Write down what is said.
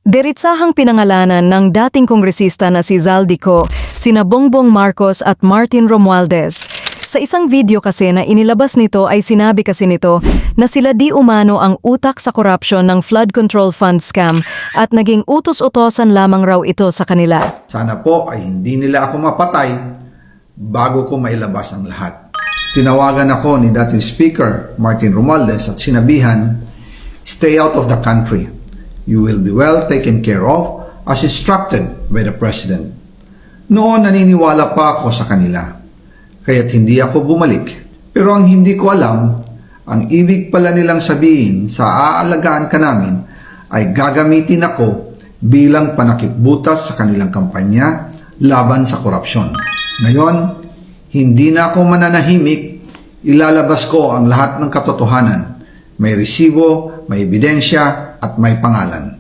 Diritsahang pinangalanan ng dating kongresista na si Zaldico, sina Bongbong Marcos at Martin Romualdez. Sa isang video kasi na inilabas nito ay sinabi kasi nito na sila di umano ang utak sa korupsyon ng flood control fund scam at naging utos-utosan lamang raw ito sa kanila. Sana po ay hindi nila ako mapatay bago ko mailabas ang lahat. Tinawagan ako ni dating Speaker Martin Romualdez at sinabihan, "Stay out of the country. You will be well taken care of as instructed by the President." Noon naniniwala pa ako sa kanila, kaya't hindi ako bumalik. Pero ang hindi ko alam, ang ibig pala nilang sabihin sa aalagaan ka namin ay gagamitin ako bilang panakipbutas sa kanilang kampanya laban sa korupsyon. Ngayon, hindi na ako mananahimik, ilalabas ko ang lahat ng katotohanan. May resibo, may ebidensya, at may pangalan.